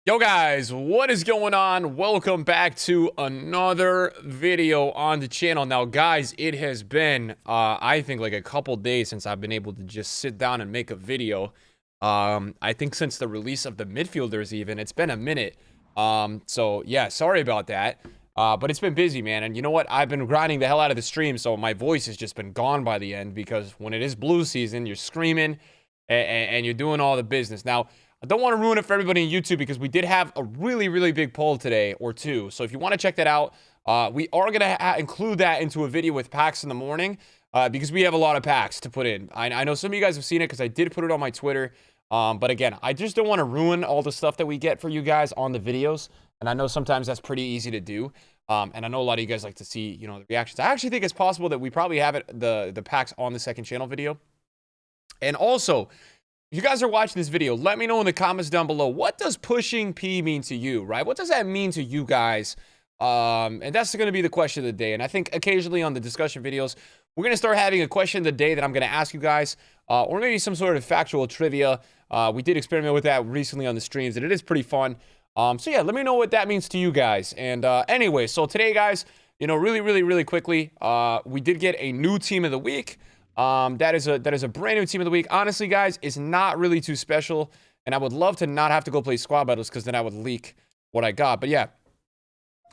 Yo guys, what is going on? Welcome back to another video on the channel. Now guys, it has been I think like a couple days since I've been able to just sit down and make a video. I think since the release of the midfielders even, it's been a minute. So yeah, sorry about that. But it's been busy, man. And you know what? I've been grinding the hell out of the stream, so my voice has just been gone by the end because when it is blue season, you're screaming and you're doing all the business. Now, I don't want to ruin it for everybody on YouTube because we did have a really big poll today or two. So if you want to check that out, we are going to include that into a video with packs in the morning because we have a lot of packs to put in. I know some of you guys have seen it because I did put it on my Twitter. But again, I just don't want to ruin all the stuff that we get for you guys on the videos. And I know sometimes that's pretty easy to do. And I know a lot of you guys like to see, you know, the reactions. I actually think it's possible that we probably have it the packs on the second channel video. And also, if you guys are watching this video, let me know in the comments down below, what does pushing P mean to you, right? What does that mean to you guys? And that's going to be the question of the day. And I think occasionally on the discussion videos, we're going to start having a question of the day that I'm going to ask you guys, or maybe some sort of factual trivia. We did experiment with that recently on the streams, and it is pretty fun. So yeah, let me know what that means to you guys. And anyway, so today, guys, you know, really quickly, we did get a new team of the week. That is a brand new team of the week. Honestly, guys, it's not really too special, and I would love to not have to go play squad battles because then I would leak what I got. But yeah,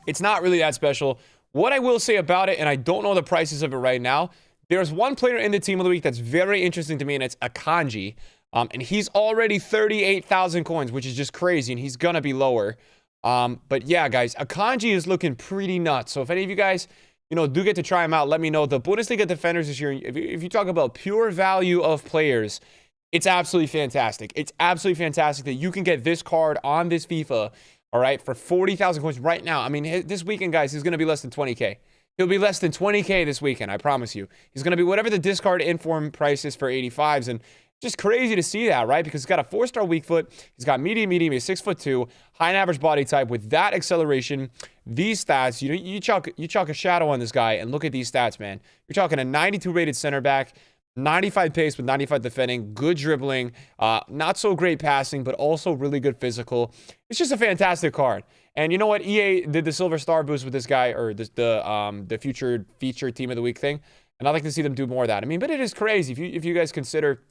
it's not really that special. What I will say about it, and I don't know the prices of it right now, there's one player in the team of the week that's very interesting to me, and it's Akanji. And he's already 38,000 coins, which is just crazy, and he's gonna be lower. But yeah, guys, Akanji is looking pretty nuts. So if any of you guys, you know, do get to try him out, let me know. The Bundesliga defenders this year, if you talk about pure value of players, it's absolutely fantastic. It's absolutely fantastic that you can get this card on this FIFA, all right, for 40,000 coins right now. I mean, this weekend, guys, he's going to be less than 20K. He'll be less than 20K this weekend, I promise you. He's going to be whatever the discard inform price is for 85s, and just crazy to see that, right? Because he's got a 4-star weak foot. He's got medium, he's 6'2", high and average body type with that acceleration. These stats, you chalk a shadow on this guy, and look at these stats, man. You're talking a 92 rated center back, 95 pace with 95 defending, good dribbling, not so great passing, but also really good physical. It's just a fantastic card. And you know what? EA did the Silver Star boost with this guy, or the future featured team of the week thing, and I'd like to see them do more of that. I mean, but it is crazy if you guys consider,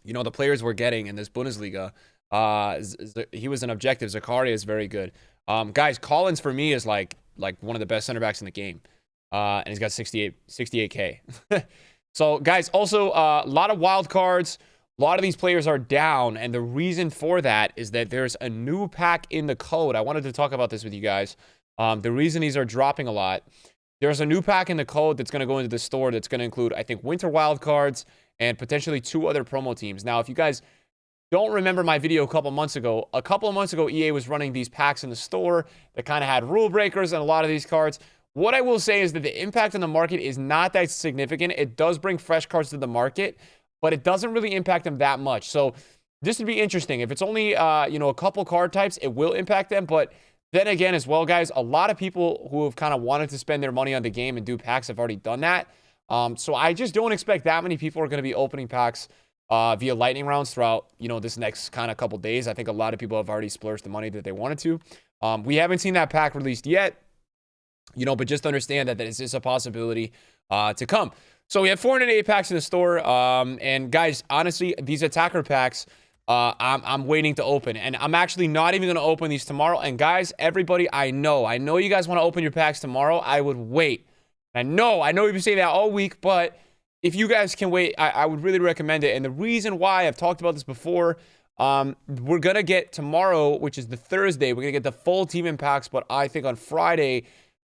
you know, the players we're getting in this Bundesliga. He was an objective. Zakaria is very good. Guys, Collins for me is like one of the best center backs in the game. And he's got 68K. So guys, also a lot of wild cards. A lot of these players are down, and the reason for that is that there's a new pack in the code. I wanted to talk about this with you guys. The reason these are dropping a lot, there's a new pack in the code that's going to go into the store that's going to include, I think, winter wild cards and potentially 2 other promo teams. Now, if you guys don't remember my video a couple months ago, EA was running these packs in the store that kind of had rule breakers and a lot of these cards. What I will say is that the impact on the market is not that significant. It does bring fresh cards to the market, but it doesn't really impact them that much. So this would be interesting. If it's only, you know, a couple card types, it will impact them. But then again, as well, guys, a lot of people who have kind of wanted to spend their money on the game and do packs have already done that. So I just don't expect that many people are going to be opening packs via lightning rounds throughout, you know, this next kind of couple days. I think a lot of people have already splurged the money that they wanted to. We haven't seen that pack released yet, you know, but just understand that this is a possibility to come. So we have 408 packs in the store. And guys, honestly, these attacker packs, I'm waiting to open, and I'm actually not even going to open these tomorrow. And guys, everybody, I know you guys want to open your packs tomorrow. I would wait. I know we've been saying that all week, but if you guys can wait, I would really recommend it. And the reason why, I've talked about this before, we're going to get tomorrow, which is the Thursday, we're going to get the full team in packs, but I think on Friday,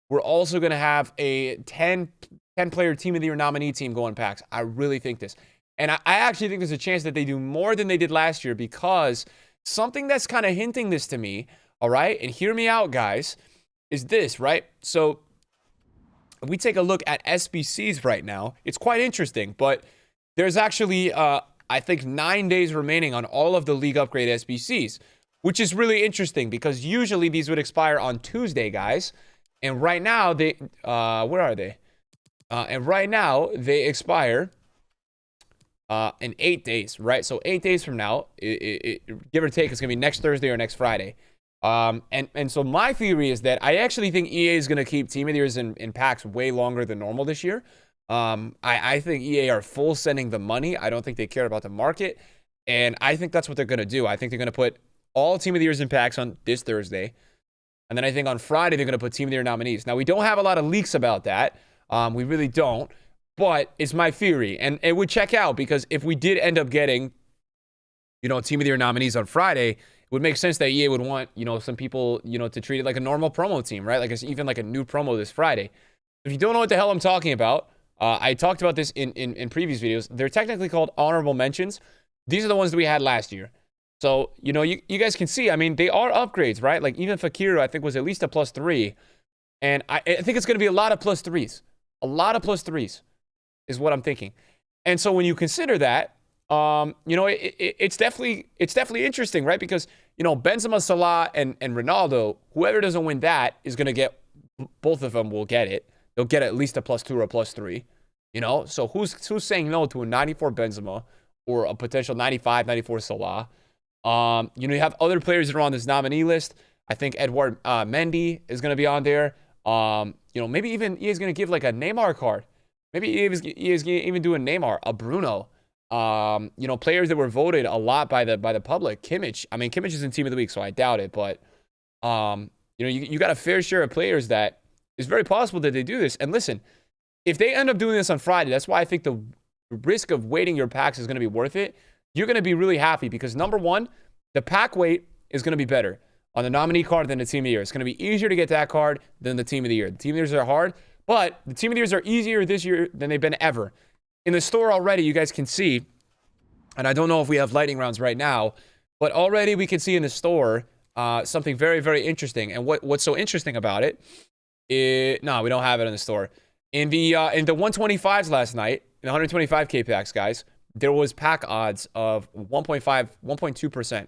we're also going to have a 10-player team of the year nominee team going packs. I really think this. And I actually think there's a chance that they do more than they did last year, because something that's kind of hinting this to me, all right, and hear me out, guys, is this, right? So if we take a look at SBCs right now, it's quite interesting, but there's actually, I think, 9 days remaining on all of the league upgrade SBCs, which is really interesting because usually these would expire on Tuesday, guys. And right now, where are they? And right now, they expire in 8 days, right? So 8 days from now, give or take, it's gonna be next Thursday or next Friday. And so my theory is that I actually think EA is gonna keep Team of the Years in packs way longer than normal this year. I think EA are full sending the money. I don't think they care about the market, and I think that's what they're gonna do. I think they're gonna put all Team of the Years in packs on this Thursday, and then I think on Friday they're gonna put Team of the Year nominees. Now we don't have a lot of leaks about that. We really don't. But it's my theory, and it would check out because if we did end up getting, Team of the Year nominees on Friday, it would make sense that EA would want, some people, to treat it like a normal promo team, right? Like it's even like a new promo this Friday. If you don't know what the hell I'm talking about, I talked about this in previous videos. They're technically called honorable mentions. These are the ones that we had last year. So, you guys can see, I mean, they are upgrades, right? Like even Fakiru, I think, was at least a +3. And I think it's going to be a lot of +3s. A lot of +3s. Is what I'm thinking. And so when you consider that, it's definitely interesting, right? Because, Benzema, Salah, and Ronaldo, whoever doesn't win that is going to get, both of them will get it. They'll get at least a +2 or a +3, So who's saying no to a 94 Benzema or a potential 95, 94 Salah? You have other players that are on this nominee list. I think Edouard Mendy is going to be on there. Maybe even he is going to give like a Neymar card. Maybe he is going to even do a Neymar, a Bruno. Players that were voted a lot by the public. Kimmich. I mean, Kimmich is in Team of the Week, so I doubt it. But, you got a fair share of players that it's very possible that they do this. And listen, if they end up doing this on Friday, that's why I think the risk of waiting your packs is going to be worth it. You're going to be really happy because, number one, the pack weight is going to be better on the nominee card than the Team of the Year. It's going to be easier to get that card than the Team of the Year. The Team of the Years are hard. But the Team of the Years are easier this year than they've been ever. In the store already, you guys can see, and I don't know if we have lightning rounds right now, but already we can see in the store something very, very interesting. And what's so interesting about it no, we don't have it in the store. In the 125s last night, in the 125K packs, guys, there was pack odds of 1.5, 1.2%.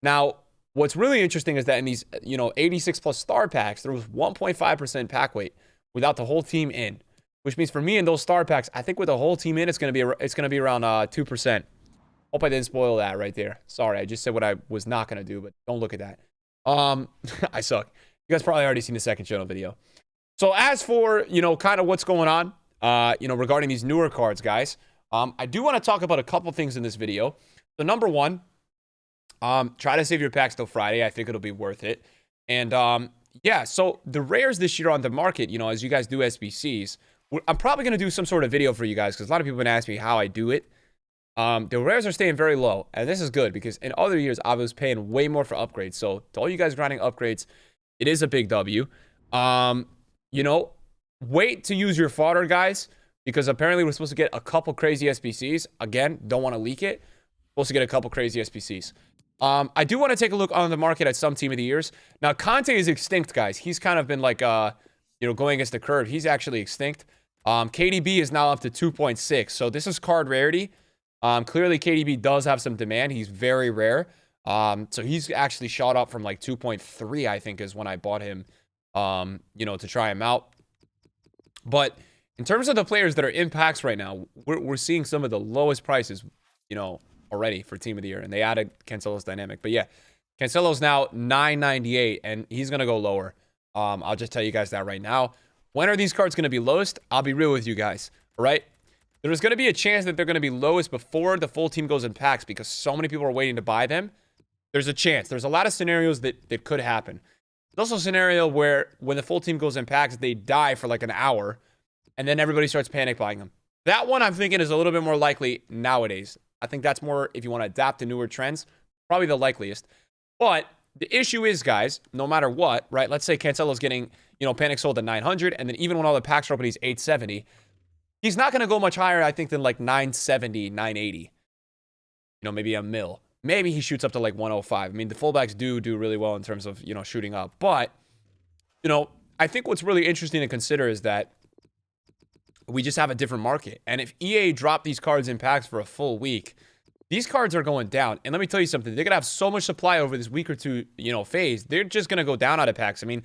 Now, what's really interesting is that in these, 86 plus star packs, there was 1.5% pack weight without the whole team in, which means for me in those star packs, I think with the whole team in, it's gonna be around 2%. Hope I didn't spoil that right there. Sorry, I just said what I was not gonna do, but don't look at that. I suck. You guys probably already seen the second channel video. So as for kind of what's going on, regarding these newer cards, guys, I do want to talk about a couple things in this video. So number one, try to save your packs till Friday. I think it'll be worth it. And yeah, so the rares this year on the market, as you guys do SBCs, I'm probably going to do some sort of video for you guys because a lot of people have been asking me how I do it. The rares are staying very low, and this is good because in other years, I was paying way more for upgrades. So to all you guys grinding upgrades, it is a big W. Wait to use your fodder, guys, because apparently we're supposed to get a couple crazy SBCs. Again, don't want to leak it. Supposed to get a couple crazy SBCs. I do want to take a look on the market at some Team of the Years. Now, Conte is extinct, guys. He's kind of been like, going against the curve. He's actually extinct. KDB is now up to 2.6. So this is card rarity. Clearly, KDB does have some demand. He's very rare. So he's actually shot up from like 2.3, I think, is when I bought him, to try him out. But in terms of the players that are in packs right now, we're seeing some of the lowest prices, already for Team of the Year, and they added Cancelo's dynamic. But yeah, Cancelo's now $9.98, and he's gonna go lower. I'll just tell you guys that right now. When are these cards gonna be lowest? I'll be real with you guys. All right, there's gonna be a chance that they're gonna be lowest before the full team goes in packs because so many people are waiting to buy them. There's a chance. There's a lot of scenarios that could happen. There's also a scenario where when the full team goes in packs, they die for like an hour, and then everybody starts panic buying them. That one I'm thinking is a little bit more likely nowadays. I think that's more if you want to adapt to newer trends, probably the likeliest. But the issue is, guys, no matter what, right? Let's say Cancelo's getting, panic sold at 900, and then even when all the packs are open, he's 870. He's not going to go much higher, I think, than like 970, 980. Maybe a mil. Maybe he shoots up to like 105. I mean, the fullbacks do really well in terms of, shooting up. But, I think what's really interesting to consider is that we just have a different market. And if EA drop these cards in packs for a full week, these cards are going down. And let me tell you something. They're going to have so much supply over this week or two, phase. They're just going to go down out of packs. I mean,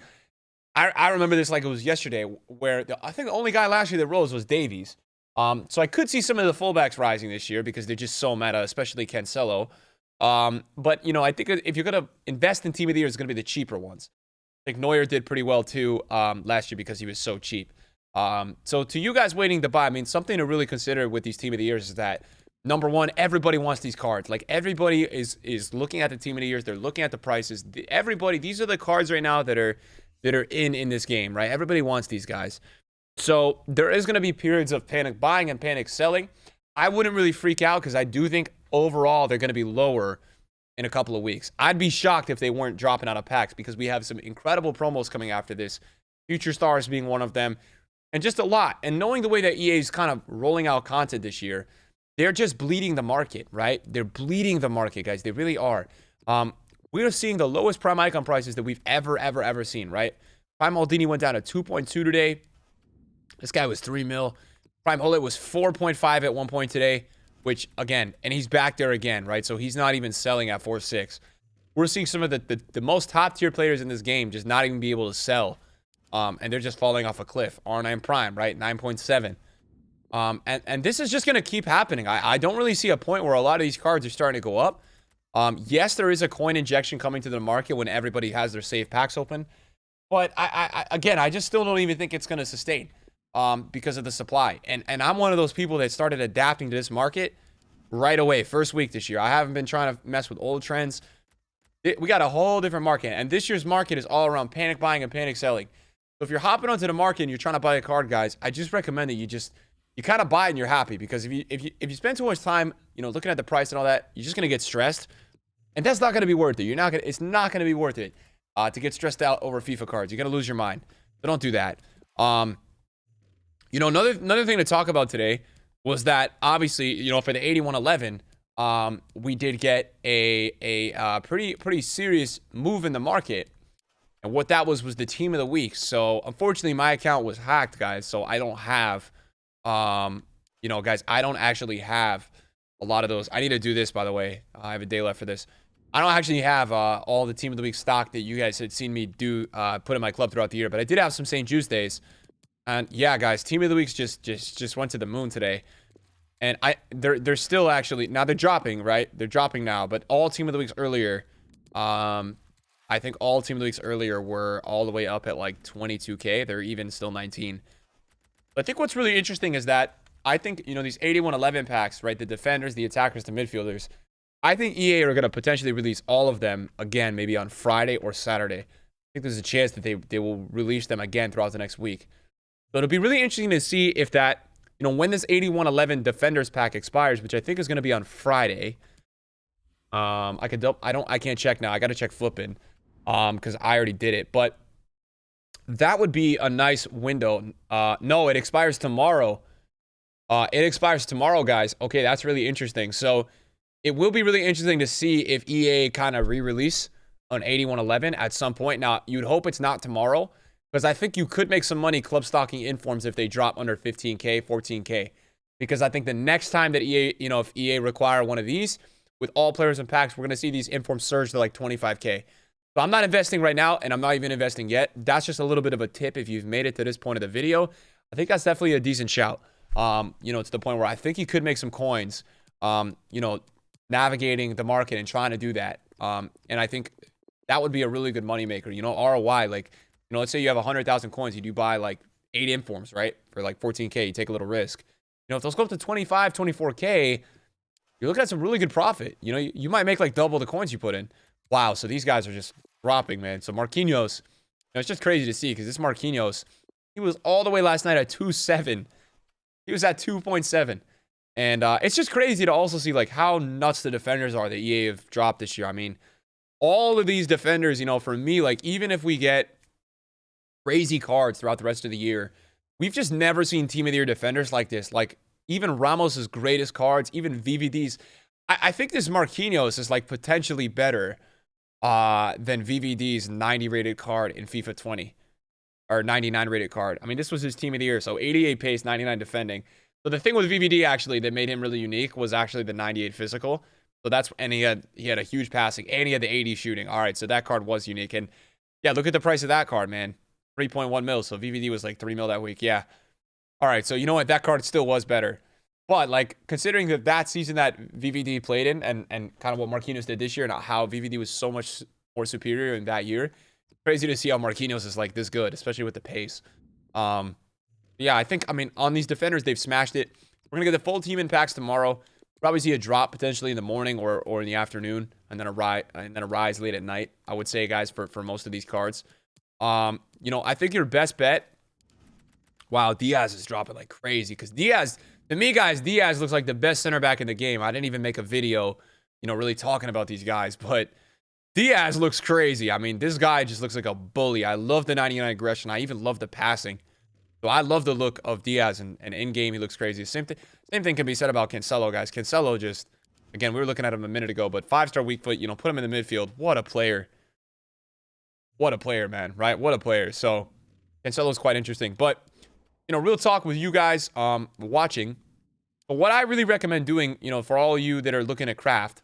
I remember this like it was yesterday where I think the only guy last year that rose was Davies. So I could see some of the fullbacks rising this year because they're just so meta, especially Cancelo. But, I think if you're going to invest in Team of the Year, it's going to be the cheaper ones. I think Neuer did pretty well too last year because he was so cheap. So to you guys waiting to buy, I mean, something to really consider with these Team of the Years is that, number one, everybody wants these cards. Like, everybody is looking at the Team of the Years. They're looking at the prices. Everybody, these are the cards right now that are in this game, right? Everybody wants these guys. So there is going to be periods of panic buying and panic selling. I wouldn't really freak out because I do think overall they're going to be lower in a couple of weeks. I'd be shocked if they weren't dropping out of packs because we have some incredible promos coming after this. Future Stars being one of them. And just a lot. And knowing the way that EA is kind of rolling out content this year, they're just bleeding the market, right? They're bleeding the market, guys. They really are. We are seeing the lowest prime icon prices that we've ever seen, right? Prime Maldini went down to 2.2 today. This guy was 3 mil. Prime Hullet was 4.5 at one point today, which, again, and he's back there again, right? So he's not even selling at 4.6. We're seeing some of the most top-tier players in this game just not even be able to sell, and they're just falling off a cliff. R9 Prime, right? 9.7. And this is just going to keep happening. I don't really see a point where a lot of these cards are starting to go up. Yes, there is a coin injection coming to the market when everybody has their safe packs open. But, again, I just still don't even think it's going to sustain. Because of the supply. And I'm one of those people that started adapting to this market right away, first week this year. I haven't been trying to mess with old trends. We got a whole different market. And this year's market is all around panic buying and panic selling. So if you're hopping onto the market and you're trying to buy a card, guys, I just recommend that you kind of buy it and you're happy. Because if you spend too much time, looking at the price and all that, you're just going to get stressed. And that's not going to be worth it. It's not going to be worth it to get stressed out over FIFA cards. You're going to lose your mind. So don't do that. Another thing to talk about today was that obviously, for the 8111, we did get a pretty serious move in the market. And what that was the team of the week. So unfortunately, my account was hacked, guys. So I don't have, guys, I don't actually have a lot of those. I need to do this, by the way. I have a day left for this. I don't actually have all the team of the week stock that you guys had seen me do put in my club throughout the year. But I did have some St. Jude's days. And yeah, guys, team of the weeks just went to the moon today. And they're still actually, now they're dropping, right? They're dropping now, but all team of the weeks earlier, I think all team of the weeks earlier were all the way up at like 22K. They're even still 19. But I think what's really interesting is that I think, these 8111 packs, right? The defenders, the attackers, the midfielders. I think EA are going to potentially release all of them again, maybe on Friday or Saturday. I think there's a chance that they will release them again throughout the next week. So it'll be really interesting to see if that, when this 8111 Defenders pack expires, which I think is going to be on Friday. I can't check now. I got to check flipping, because I already did it. But that would be a nice window. No, it expires tomorrow. It expires tomorrow, guys. Okay, that's really interesting. So it will be really interesting to see if EA kind of re-release on 8111 at some point. Now, you'd hope it's not tomorrow, because I think you could make some money club stocking informs if they drop under 15K, 14K. Because I think the next time that EA, if EA require one of these, with all players and packs, we're going to see these informs surge to like 25K. So I'm not investing right now, and I'm not even investing yet. That's just a little bit of a tip if you've made it to this point of the video. I think that's definitely a decent shout. To the point where I think you could make some coins, navigating the market and trying to do that. And I think that would be a really good moneymaker. ROI, like, let's say you have 100,000 coins, you do buy like 8 informs, right? For like 14K, you take a little risk. If those go up to 25, 24K, you're looking at some really good profit. You might make like double the coins you put in. Wow, so these guys are just dropping, man. So Marquinhos, it's just crazy to see because this Marquinhos, he was all the way last night at 2.7. He was at 2.7. And it's just crazy to also see like how nuts the defenders are that EA have dropped this year. I mean, all of these defenders, for me, like even if we get crazy cards throughout the rest of the year, we've just never seen team of the year defenders like this. Like even Ramos's greatest cards, even VVD's. I think this Marquinhos is like potentially better than VVD's 90 rated card in FIFA 20 or 99 rated card. I mean, this was his team of the year. So 88 pace, 99 defending. So the thing with VVD actually that made him really unique was actually the 98 physical. So that's, and he had a huge passing and he had the 80 shooting. All right. So that card was unique. And yeah, look at the price of that card, man. 3.1 mil. So VVD was like 3 mil that week. Yeah. All right, so you know what? That card still was better. But, like, considering that season that VVD played in and kind of what Marquinhos did this year and how VVD was so much more superior in that year, it's crazy to see how Marquinhos is, like, this good, especially with the pace. Yeah, I mean, on these defenders, they've smashed it. We're going to get the full team in packs tomorrow. Probably see a drop potentially in the morning or in the afternoon, and then a rise late at night, I would say, guys, for most of these cards. You know, I think your best bet... Wow, Diaz is dropping like crazy. Because Diaz, to me, guys, Diaz looks like the best center back in the game. I didn't even make a video, you know, really talking about these guys. But Diaz looks crazy. I mean, this guy just looks like a bully. I love the 99 aggression. I even love the passing. So I love the look of Diaz. And in-game, he looks crazy. Same thing can be said about Cancelo, guys. Cancelo just, again, we were looking at him a minute ago. But 5-star weak foot, you know, put him in the midfield. What a player. What a player, man. Right? What a player. So Cancelo's quite interesting. But... you know, real talk with you guys watching. But what I really recommend doing, you know, for all of you that are looking at craft,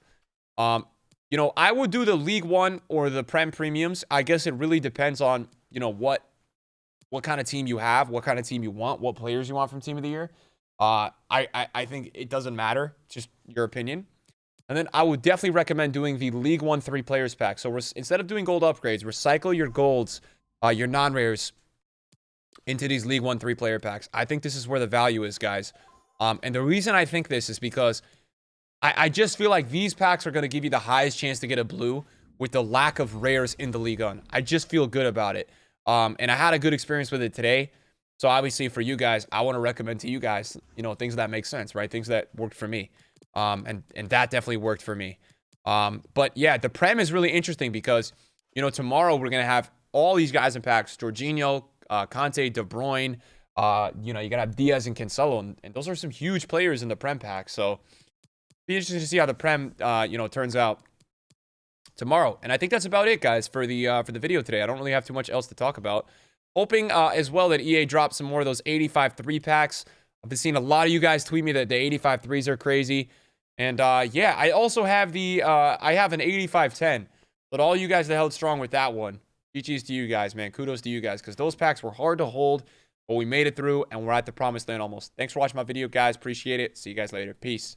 you know, I would do the League One or the Prem Premiums. I guess it really depends on, you know, what kind of team you have, what kind of team you want, what players you want from Team of the Year. I think it doesn't matter, just your opinion. And then I would definitely recommend doing the League One 3 players pack. So instead of doing gold upgrades, recycle your golds, your non-rares, into these League 1 3-player packs. I think this is where the value is, guys. And the reason I think this is because I just feel like these packs are going to give you the highest chance to get a blue with the lack of rares in the League 1. I just feel good about it. And I had a good experience with it today. So obviously for you guys, I want to recommend to you guys, you know, things that make sense, right? Things that worked for me. And that definitely worked for me. But yeah, the Prem is really interesting because, you know, tomorrow we're going to have all these guys in packs. Jorginho, Conte, De Bruyne, you know, you gotta have Diaz and Cancelo, and those are some huge players in the Prem pack. So be interesting to see how the Prem, you know, turns out tomorrow. And I think that's about it, guys, for the video today. I don't really have too much else to talk about. Hoping as well that EA drops some more of those 85 3-packs. I've been seeing a lot of you guys tweet me that the 85 3s are crazy. And yeah, I also have I have an 85 10. But all you guys that held strong with that one, GG's to you guys, man. Kudos to you guys, because those packs were hard to hold, but we made it through, and we're at the promised land almost. Thanks for watching my video, guys. Appreciate it. See you guys later. Peace.